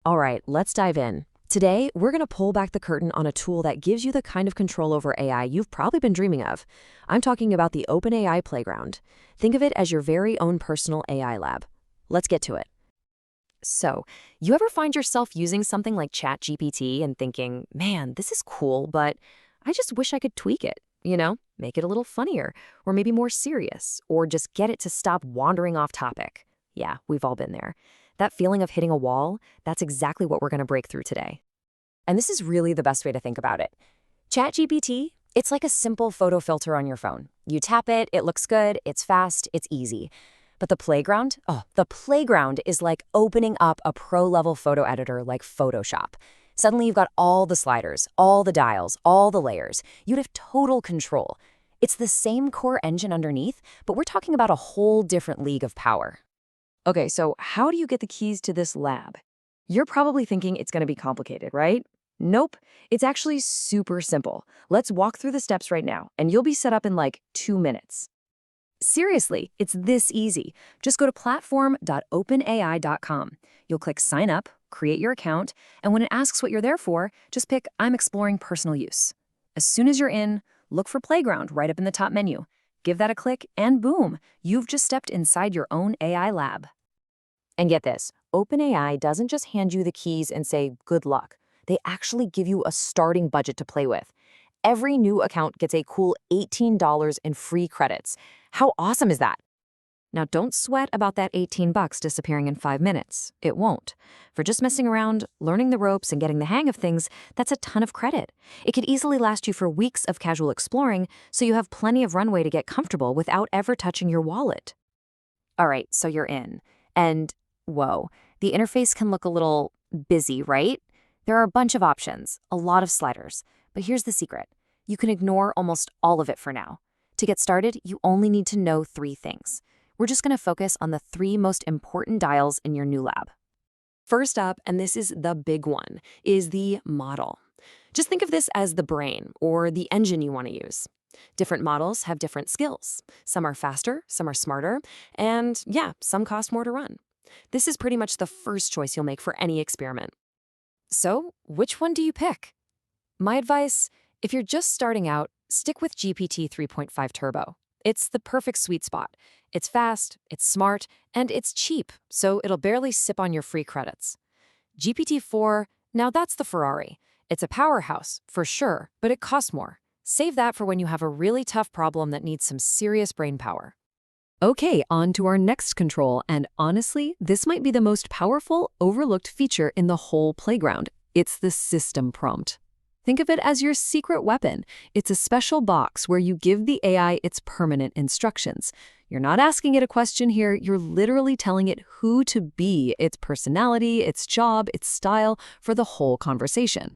All right, let's dive in. Today, we're going to pull back the curtain on a tool that gives you the kind of control over AI you've probably been dreaming of. I'm talking about the OpenAI Playground. Think of it as your very own personal AI lab. Let's get to it. So, you ever find yourself using something like ChatGPT and thinking, man, this is cool, but I just wish I could tweak it, make it a little funnier, or maybe more serious, or just get it to stop wandering off topic? Yeah, we've all been there. That feeling of hitting a wall, that's exactly what we're going to break through today. And this is really the best way to think about it. ChatGPT, it's like a simple photo filter on your phone. You tap it, it looks good, it's fast, it's easy. But the playground? Oh, the playground is like opening up a pro-level photo editor like Photoshop. Suddenly you've got all the sliders, all the dials, all the layers. You'd have total control. It's the same core engine underneath, but we're talking about a whole different league of power. Okay, so how do you get the keys to this lab? You're probably thinking it's going to be complicated, right? Nope, it's actually super simple. Let's walk through the steps right now, and you'll be set up in like 2 minutes. Seriously, it's this easy. Just go to platform.openai.com. You'll click Sign Up, create your account, and when it asks what you're there for, just pick I'm exploring personal use. As soon as you're in, look for Playground right up in the top menu. Give that a click, and boom, you've just stepped inside your own AI lab. And get this, OpenAI doesn't just hand you the keys and say, good luck. They actually give you a starting budget to play with. Every new account gets a cool $18 in free credits. How awesome is that? Now, don't sweat about that $18 disappearing in 5 minutes. It won't. For just messing around, learning the ropes, and getting the hang of things, that's a ton of credit. It could easily last you for weeks of casual exploring, so you have plenty of runway to get comfortable without ever touching your wallet. All right, so you're in. And whoa, the interface can look a little busy, right? There are a bunch of options, a lot of sliders. But here's the secret. You can ignore almost all of it for now. To get started, you only need to know 3 things. We're just going to focus on the 3 most important dials in your new lab. First up, and this is the big one, is the model. Just think of this as the brain or the engine you want to use. Different models have different skills. Some are faster, some are smarter, and yeah, some cost more to run. This is pretty much the first choice you'll make for any experiment. So, which one do you pick? My advice, if you're just starting out, stick with GPT 3.5 Turbo. It's the perfect sweet spot. It's fast, it's smart, and it's cheap, so it'll barely sip on your free credits. GPT-4, now that's the Ferrari. It's a powerhouse, for sure, but it costs more. Save that for when you have a really tough problem that needs some serious brain power. Okay, on to our next control, and honestly, this might be the most powerful, overlooked feature in the whole playground. It's the system prompt. Think of it as your secret weapon. It's a special box where you give the AI its permanent instructions. You're not asking it a question here, you're literally telling it who to be, its personality, its job, its style, for the whole conversation.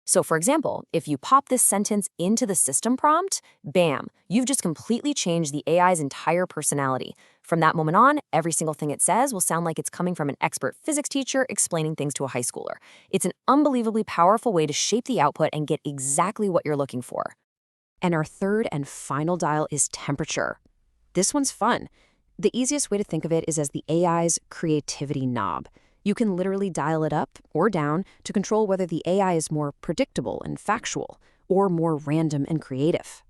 So for example, if you pop this sentence into the system prompt, bam, you've just completely changed the AI's entire personality. From that moment on, every single thing it says will sound like it's coming from an expert physics teacher explaining things to a high schooler. It's an unbelievably powerful way to shape the output and get exactly what you're looking for. And our third and final dial is temperature. This one's fun. The easiest way to think of it is as the AI's creativity knob. You can literally dial it up or down to control whether the AI is more predictable and factual or more random and creative.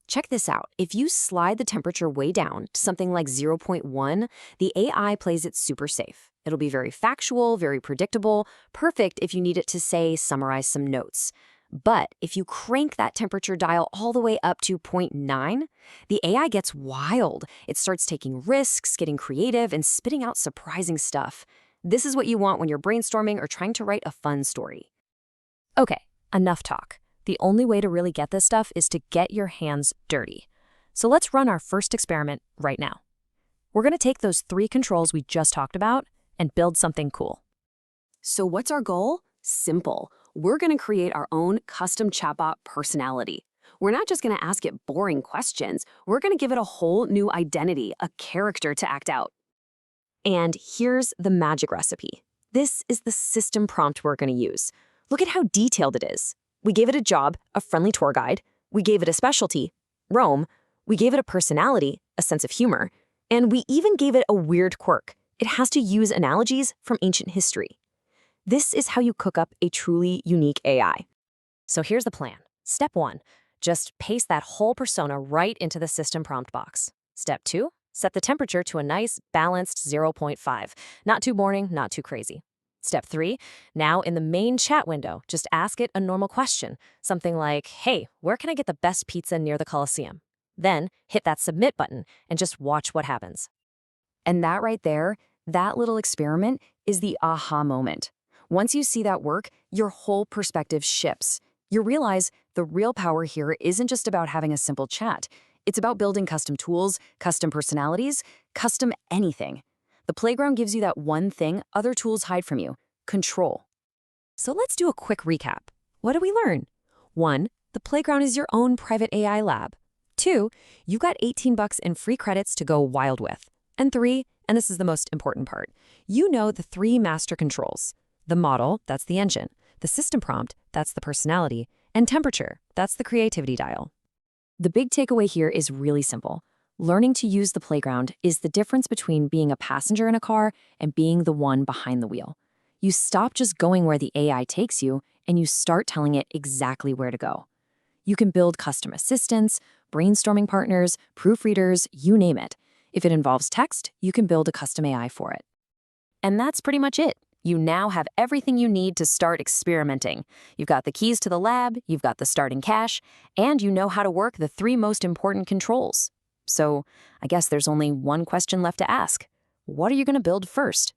Check this out. If you slide the temperature way down to something like 0.1, the AI plays it super safe. It'll be very factual, very predictable, perfect if you need it to, say, summarize some notes. But if you crank that temperature dial all the way up to 0 0.9, the AI gets wild. It starts taking risks, getting creative, and spitting out surprising stuff. This is what you want when you're brainstorming or trying to write a fun story. Okay, enough talk. The only way to really get this stuff is to get your hands dirty. So let's run our first experiment right now. We're going to take those 3 controls we just talked about and build something cool. So what's our goal? Simple. We're going to create our own custom chatbot personality. We're not just going to ask it boring questions. We're going to give it a whole new identity, a character to act out. And here's the magic recipe. This is the system prompt we're going to use. Look at how detailed it is. We gave it a job, a friendly tour guide. We gave it a specialty, Rome. We gave it a personality, a sense of humor. And we even gave it a weird quirk. It has to use analogies from ancient history. This is how you cook up a truly unique AI. So here's the plan. Step 1, just paste that whole persona right into the system prompt box. Step 2, set the temperature to a nice, balanced 0.5. Not too boring, not too crazy. Step 3, now in the main chat window, just ask it a normal question. Something like, hey, where can I get the best pizza near the Coliseum? Then hit that submit button and just watch what happens. And that right there, that little experiment is the aha moment. Once you see that work, your whole perspective shifts. You realize the real power here isn't just about having a simple chat. It's about building custom tools, custom personalities, custom anything. The playground gives you that one thing other tools hide from you: control. So let's do a quick recap. What did we learn? 1, the playground is your own private AI lab. 2, you got $18 in free credits to go wild with. And 3, and this is the most important part, you know the 3 master controls. The model, that's the engine. The system prompt, that's the personality. And temperature, that's the creativity dial. The big takeaway here is really simple. Learning to use the playground is the difference between being a passenger in a car and being the one behind the wheel. You stop just going where the AI takes you, and you start telling it exactly where to go. You can build custom assistants, brainstorming partners, proofreaders, you name it. If it involves text, you can build a custom AI for it. And that's pretty much it. You now have everything you need to start experimenting. You've got the keys to the lab, you've got the starting cash, and you know how to work the 3 most important controls. So I guess there's only one question left to ask. What are you going to build first?